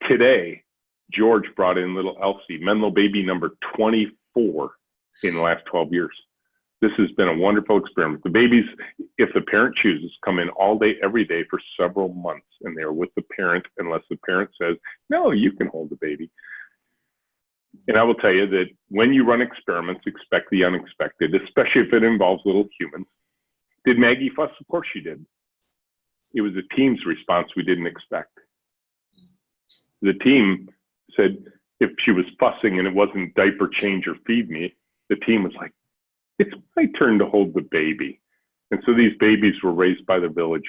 Today, George brought in little Elsie, Menlo baby number 24 in the last 12 years. This has been a wonderful experiment. The babies, if the parent chooses, come in all day, every day for several months, and they're with the parent unless the parent says, "No, you can hold the baby." And I will tell you that when you run experiments, expect the unexpected, especially if it involves little humans. Did Maggie fuss? Of course she did. It was the team's response we didn't expect. The team said if she was fussing and it wasn't diaper change or feed me, the team was like, "It's my turn to hold the baby." And so these babies were raised by the village.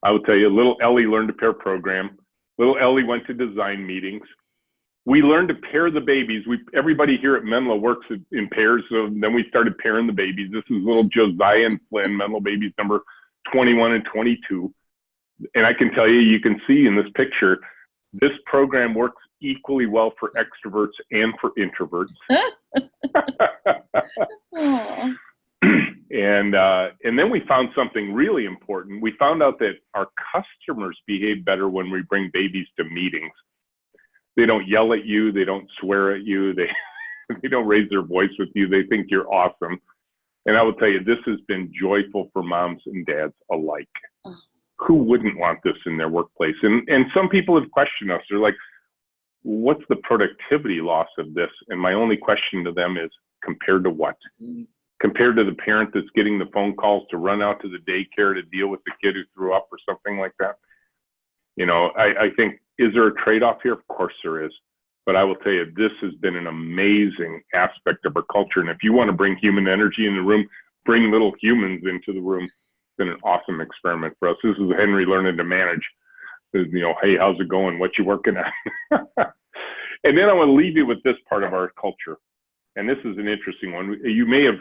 I will tell you, little Ellie learned to pair program. Little Ellie went to design meetings. We learned to pair the babies. Everybody here at Menlo works in pairs, so then we started pairing the babies. This is little Josiah and Flynn, Menlo babies number 21 and 22. And I can tell you, you can see in this picture, this program works equally well for extroverts and for introverts. And then we found something really important. We found out that our customers behave better when we bring babies to meetings. They don't yell at you. They don't swear at you. They don't raise their voice with you. They think you're awesome. And I will tell you, this has been joyful for moms and dads alike. Who wouldn't want this in their workplace? And some people have questioned us. They're like, what's the productivity loss of this? And my only question to them is, compared to what? Compared to the parent that's getting the phone calls to run out to the daycare to deal with the kid who threw up or something like that. You know, I think, is there a trade-off here? Of course there is. But I will tell you, this has been an amazing aspect of our culture. And if you want to bring human energy in the room, bring little humans into the room. It's been an awesome experiment for us. This is Henry learning to manage. You know, hey, how's it going? What you working on? And then I want to leave you with this part of our culture. And this is an interesting one. You may have,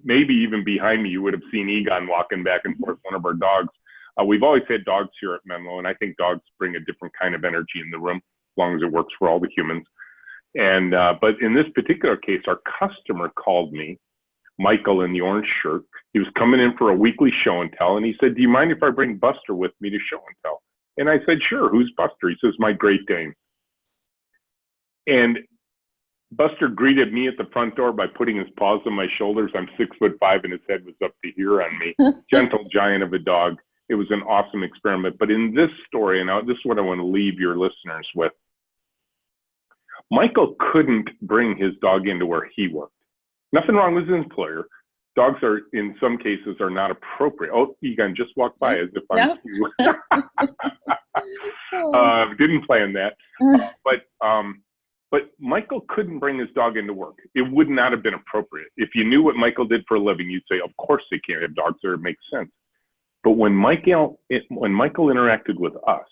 maybe even behind me, you would have seen Egon walking back and forth, one of our dogs. We've always had dogs here at Menlo, and I think dogs bring a different kind of energy in the room, as long as it works for all the humans. And but in this particular case, our customer called me, Michael in the orange shirt. He was coming in for a weekly show and tell, and he said, do you mind if I bring Buster with me to show and tell? And I said, sure, who's Buster? He says, my Great Dane. And Buster greeted me at the front door by putting his paws on my shoulders. I'm 6'5", and his head was up to here on me. Gentle giant of a dog. It was an awesome experiment. But in this story, and this is what I want to leave your listeners with, Michael couldn't bring his dog into where he worked. Nothing wrong with his employer. Dogs are, in some cases, are not appropriate. Oh, Egon just walked by as if I'm you. Didn't plan that. But Michael couldn't bring his dog into work. It would not have been appropriate. If you knew what Michael did for a living, you'd say, of course they can't have dogs there. It makes sense. But when Michael interacted with us,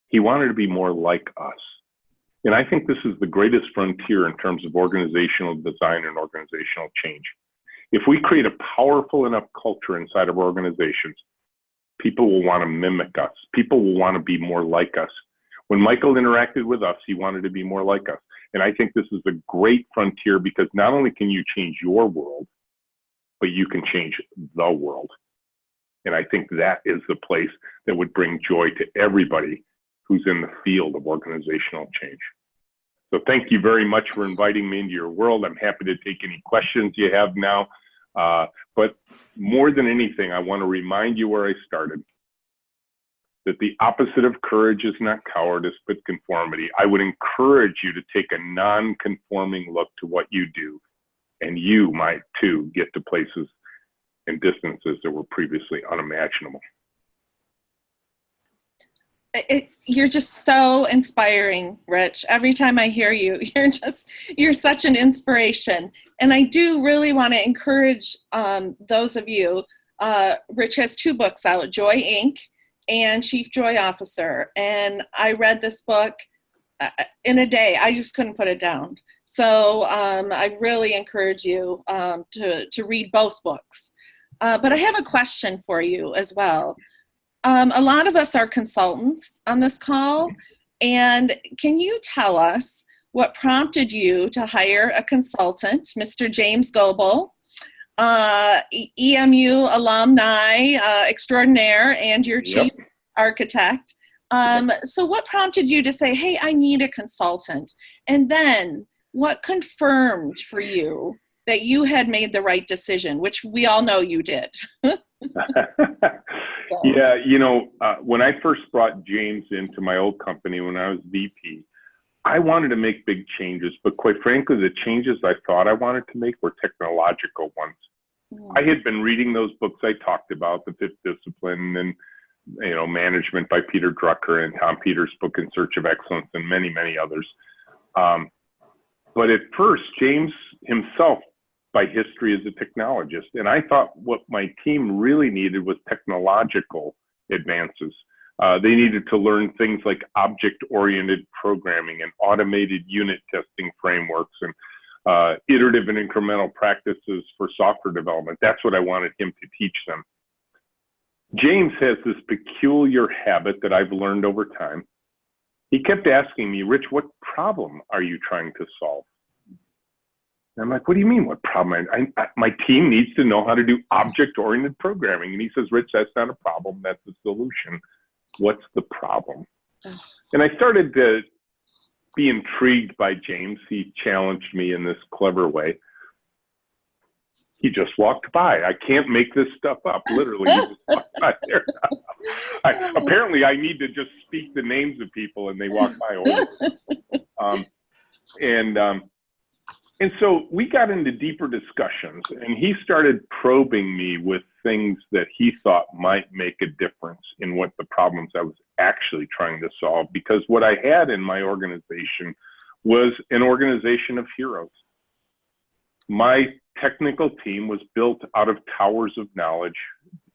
he wanted to be more like us. And I think this is the greatest frontier in terms of organizational design and organizational change. If we create a powerful enough culture inside of organizations, people will want to mimic us. People will want to be more like us. When Michael interacted with us, he wanted to be more like us. And I think this is a great frontier because not only can you change your world, but you can change the world. And I think that is the place that would bring joy to everybody who's in the field of organizational change. So thank you very much for inviting me into your world. I'm happy to take any questions you have now. But more than anything, I want to remind you where I started, that the opposite of courage is not cowardice, but conformity. I would encourage you to take a non-conforming look to what you do, and you might too get to places and distances that were previously unimaginable. You're just so inspiring, Rich. Every time I hear you, you're such an inspiration. And I do really want to encourage those of you. Rich has 2 books out, Joy, Inc. and Chief Joy Officer. And I read this book in a day. I just couldn't put it down. So I really encourage you to read both books. But I have a question for you as well. A lot of us are consultants on this call, and can you tell us what prompted you to hire a consultant, Mr. James Goebel, EMU alumni extraordinaire and your chief architect? So what prompted you to say, hey, I need a consultant? And then what confirmed for you that you had made the right decision, which we all know you did? Yeah, you know, when I first brought James into my old company when I was VP, I wanted to make big changes, but quite frankly, the changes I thought I wanted to make were technological ones. I had been reading those books I talked about, The Fifth Discipline and, you know, Management by Peter Drucker and Tom Peters' book In Search of Excellence and many, many others. But at first, James himself by history as a technologist. And I thought what my team really needed was technological advances. They needed to learn things like object-oriented programming and automated unit testing frameworks and iterative and incremental practices for software development. That's what I wanted him to teach them. James has this peculiar habit that I've learned over time. He kept asking me, Rich, what problem are you trying to solve? And I'm like, what do you mean, what problem? My team needs to know how to do object-oriented programming. And he says, Rich, that's not a problem, that's a solution. What's the problem? And I started to be intrigued by James. He challenged me in this clever way. He just walked by. I can't make this stuff up. Literally, he just walked by there. Apparently, I need to just speak the names of people, and they walk by. And so we got into deeper discussions, and he started probing me with things that he thought might make a difference in what the problems I was actually trying to solve. Because what I had in my organization was an organization of heroes. My technical team was built out of towers of knowledge,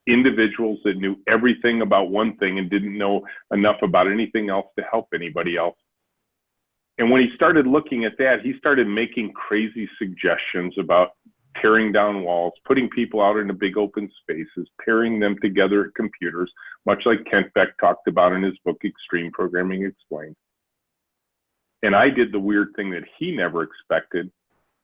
individuals that knew everything about one thing and didn't know enough about anything else to help anybody else. And when he started looking at that, he started making crazy suggestions about tearing down walls, putting people out into big open spaces, pairing them together at computers, much like Kent Beck talked about in his book, Extreme Programming Explained. And I did the weird thing that he never expected.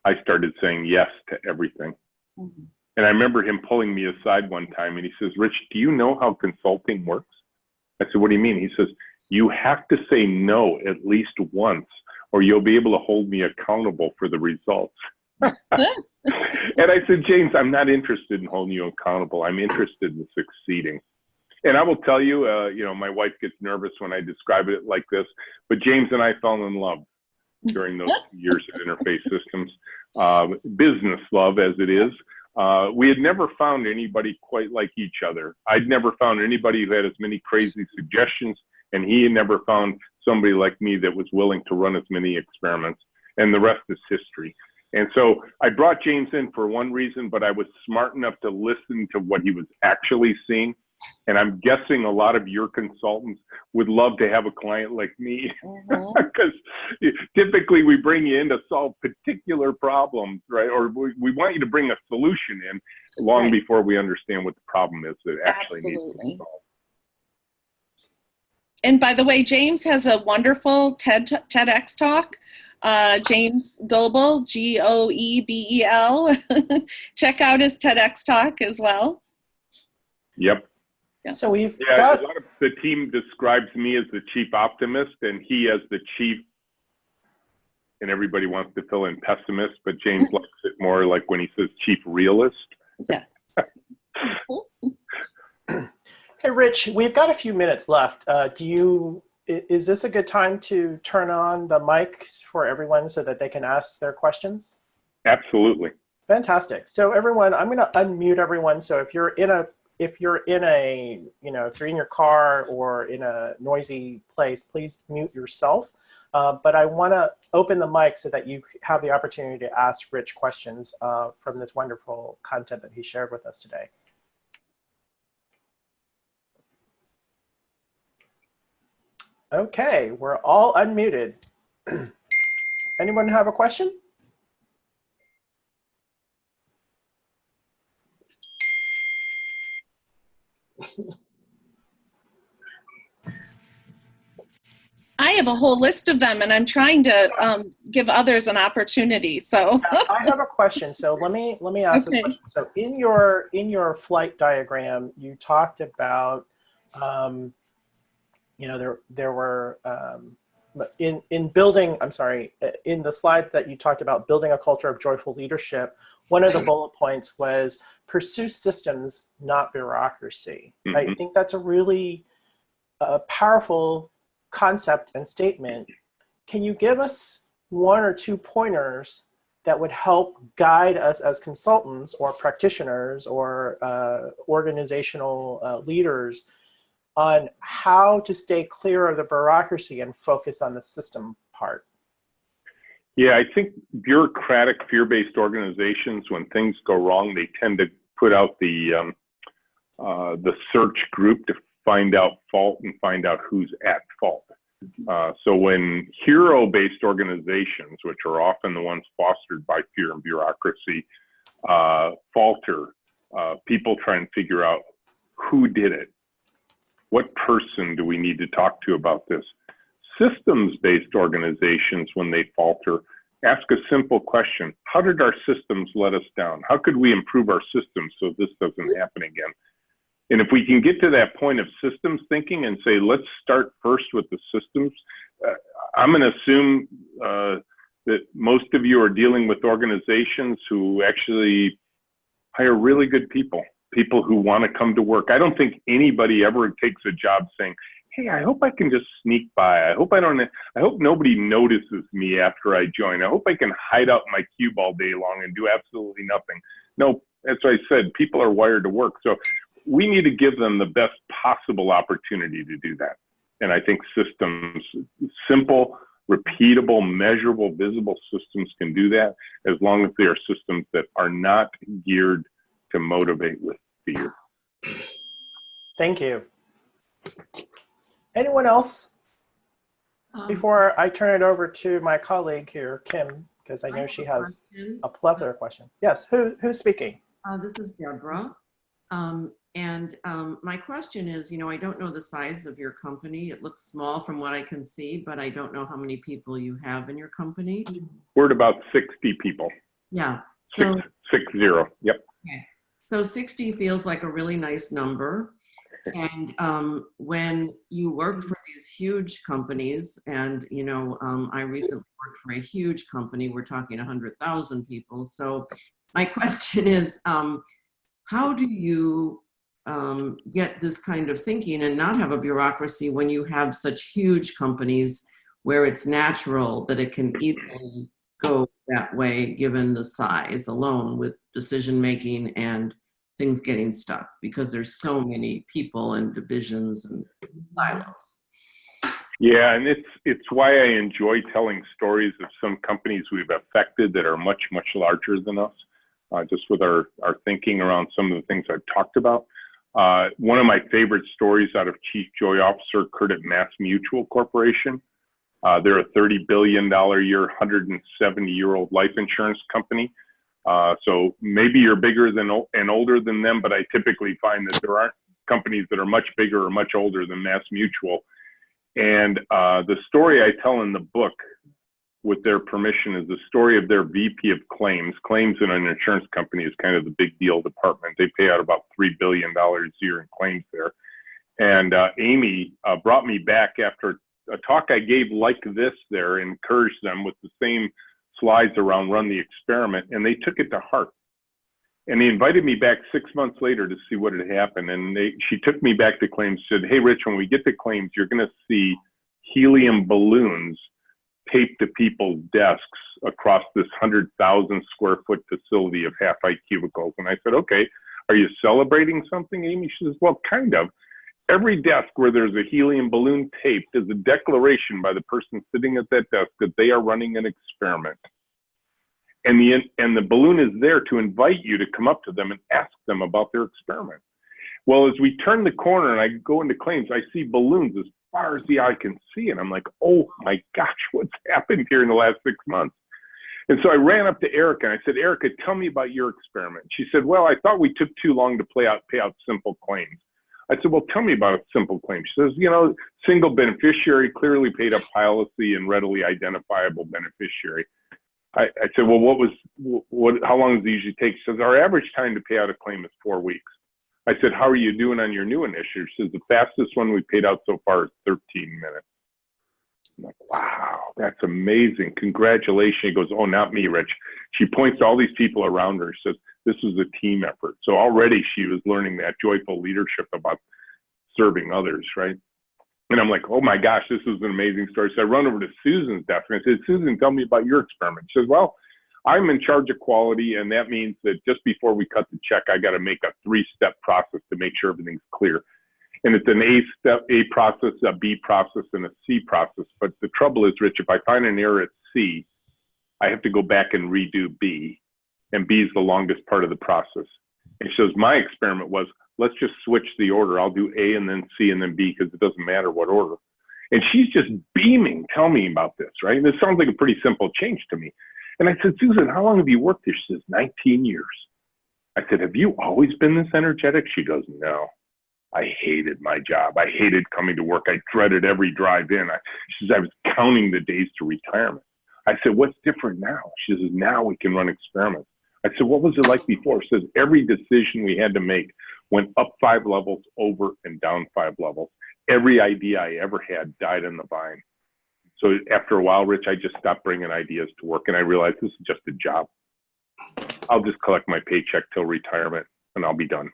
I started saying yes to everything. Mm-hmm. And I remember him pulling me aside one time and he says, Rich, do you know how consulting works? I said, what do you mean? He says, you have to say no at least once, or you'll be able to hold me accountable for the results. And I said, James, I'm not interested in holding you accountable. I'm interested in succeeding. And I will tell you, my wife gets nervous when I describe it like this, but James and I fell in love during those years at Interface Systems. Business love, as it is. We had never found anybody quite like each other. I'd never found anybody who had as many crazy suggestions, and he had never found somebody like me that was willing to run as many experiments, and the rest is history. And so I brought James in for one reason, but I was smart enough to listen to what he was actually seeing. And I'm guessing a lot of your consultants would love to have a client like me, because typically we bring you in to solve particular problems, right? Or we want you to bring a solution in long before we understand what the problem is that actually needs to be solved. And by the way, James has a wonderful TEDx talk. James Goebel, Goebel. Check out his TEDx talk as well. Yep. Yeah. So we've got a lot of the team describes me as the chief optimist and he as the chief, and everybody wants to fill in pessimist, but James likes it more like when he says chief realist. Yes. Hey, Rich, we've got a few minutes left. Is this a good time to turn on the mics for everyone so that they can ask their questions? Absolutely. Fantastic. So everyone, I'm going to unmute everyone. So if you're in your car or in a noisy place, please mute yourself. But I want to open the mic so that you have the opportunity to ask Rich questions from this wonderful content that he shared with us today. Okay, we're all unmuted. Anyone have a question? I have a whole list of them, and I'm trying to give others an opportunity. So I have a question. So let me ask this question. So in your flight diagram, you talked about there were in the slide that you talked about building a culture of joyful leadership, one of the bullet points was pursue systems, not bureaucracy. Mm-hmm. I think that's a really powerful concept and statement. Can you give us one or two pointers that would help guide us as consultants or practitioners or organizational leaders on how to stay clear of the bureaucracy and focus on the system part? Yeah, I think bureaucratic, fear-based organizations, when things go wrong, they tend to put out the search group to find out fault and find out who's at fault. So when hero-based organizations, which are often the ones fostered by fear and bureaucracy, falter, people try and figure out who did it. What person do we need to talk to about this? Systems-based organizations, when they falter, ask a simple question. How did our systems let us down? How could we improve our systems so this doesn't happen again? And if we can get to that point of systems thinking and say, let's start first with the systems, I'm going to assume that most of you are dealing with organizations who actually hire really good people, people who want to come to work. I don't think anybody ever takes a job saying, hey, I hope I can just sneak by. I hope nobody notices me after I join. I hope I can hide out in my cube all day long and do absolutely nothing. No, as I said, people are wired to work. So we need to give them the best possible opportunity to do that. And I think systems, simple, repeatable, measurable, visible systems can do that, as long as they are systems that are not geared to motivate with fear. Thank you. Anyone else? Before I turn it over to my colleague here, Kim, because I know she has a plethora of questions. Yes, who's speaking? This is Deborah. My question is, I don't know the size of your company. It looks small from what I can see, but I don't know how many people you have in your company. We're at about 60 people. Yeah. So 60. Yep. Okay. So 60 feels like a really nice number. And when you work for these huge companies, and I recently worked for a huge company, we're talking 100,000 people. So my question is, how do you get this kind of thinking and not have a bureaucracy when you have such huge companies where it's natural that it can easily go that way given the size alone with decision making and things getting stuck because there's so many people and divisions and silos? Yeah, and it's why I enjoy telling stories of some companies we've affected that are much, much larger than us, just with our thinking around some of the things I've talked about. One of my favorite stories out of Chief Joy Officer occurred at MassMutual Corporation. They're a $30 billion a year, 170-year-old life insurance company. So maybe you're bigger than and older than them, but I typically find that there aren't companies that are much bigger or much older than MassMutual. And the story I tell in the book, with their permission, is the story of their VP of claims. Claims in an insurance company is kind of the big deal department. They pay out about $3 billion a year in claims there. And Amy brought me back after a talk I gave like this there, encouraged them with the same slides around run the experiment, and they took it to heart. And they invited me back 6 months later to see what had happened. And she took me back to claims, said, hey, Rich, when we get to claims, you're going to see helium balloons taped to people's desks across this 100,000 square foot facility of half-height cubicles. And I said, okay, are you celebrating something, Amy? She says, well, kind of. Every desk where there's a helium balloon taped is a declaration by the person sitting at that desk that they are running an experiment. And the balloon is there to invite you to come up to them and ask them about their experiment. Well, as we turn the corner and I go into claims, I see balloons as far as the eye can see. And I'm like, oh my gosh, what's happened here in the last 6 months? And so I ran up to Erica and I said, Erica, tell me about your experiment. She said, well, I thought we took too long to pay out simple claims. I said, well, tell me about a simple claim. She says, single beneficiary, clearly paid up policy, and readily identifiable beneficiary. I said, well, how long does it usually take? She says, our average time to pay out a claim is 4 weeks. I said, how are you doing on your new initiative? She says, the fastest one we paid out so far is 13 minutes. I'm like, wow, that's amazing. Congratulations. She goes, oh, not me, Rich. She points to all these people around her. She says, this is a team effort. So already she was learning that joyful leadership about serving others, right? And I'm like, oh my gosh, this is an amazing story. So I run over to Susan's desk and I said, Susan, tell me about your experiment. She says, well, I'm in charge of quality, and that means that just before we cut the check, I got to make a 3-step process to make sure everything's clear. And it's an A process, a B process, and a C process. But the trouble is, Rich, if I find an error at C, I have to go back and redo B, and B is the longest part of the process. And she says, my experiment was, let's just switch the order. I'll do A and then C and then B because it doesn't matter what order. And she's just beaming, telling me about this, right? And this sounds like a pretty simple change to me. And I said, Susan, how long have you worked here? She says, 19 years. I said, have you always been this energetic? She goes, no. I hated my job. I hated coming to work. I dreaded every drive in. She says, I was counting the days to retirement. I said, what's different now? She says, now we can run experiments. I said, what was it like before? She says, every decision we had to make went up 5 levels, over and down 5 levels. Every idea I ever had died on the vine. So after a while, Rich, I just stopped bringing ideas to work, and I realized this is just a job. I'll just collect my paycheck till retirement, and I'll be done.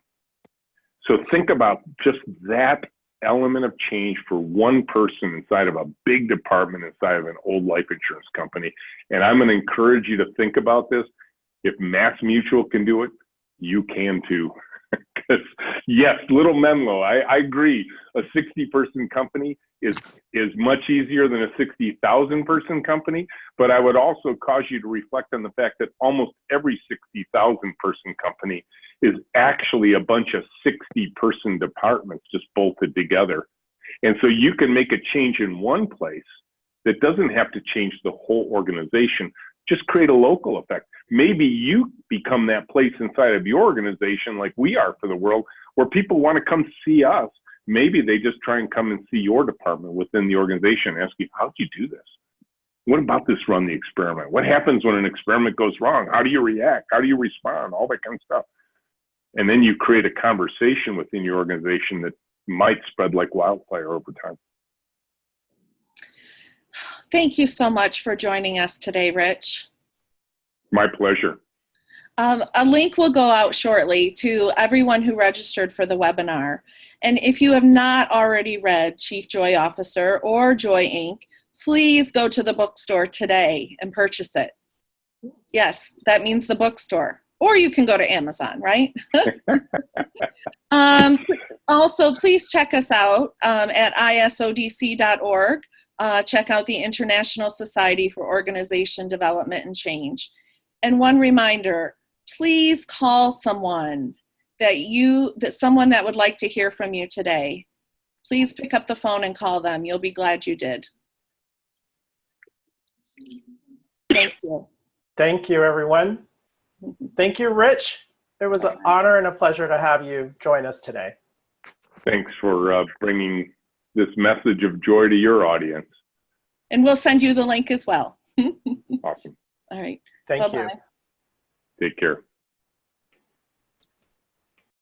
So think about just that element of change for one person inside of a big department inside of an old life insurance company. And I'm going to encourage you to think about this. If MassMutual can do it, you can too. Because yes, little Menlo, I agree. A 60-person company is much easier than a 60,000 person company. But I would also cause you to reflect on the fact that almost every 60,000 person company is actually a bunch of 60-person departments just bolted together. And so you can make a change in one place that doesn't have to change the whole organization. Just create a local effect. Maybe you become that place inside of your organization like we are for the world, where people want to come see us. Maybe they just try and come and see your department within the organization and ask you, how'd you do this? What about this run the experiment? What happens when an experiment goes wrong? How do you react? How do you respond? All that kind of stuff. And then you create a conversation within your organization that might spread like wildfire over time. Thank you so much for joining us today, Rich. My pleasure. A link will go out shortly to everyone who registered for the webinar. And if you have not already read Chief Joy Officer or Joy Inc., please go to the bookstore today and purchase it. Yes, that means the bookstore. Or you can go to Amazon, right? Also, please check us out at isodc.org. Check out the International Society for Organization Development and Change. And one reminder, please call someone someone that would like to hear from you today. Please pick up the phone and call them. You'll be glad you did. Thank you. Thank you, everyone. Thank you, Rich. It was an honor and a pleasure to have you join us today. Thanks for bringing this message of joy to your audience. And we'll send you the link as well. Awesome. All right. Thank Bye-bye. you. Take care.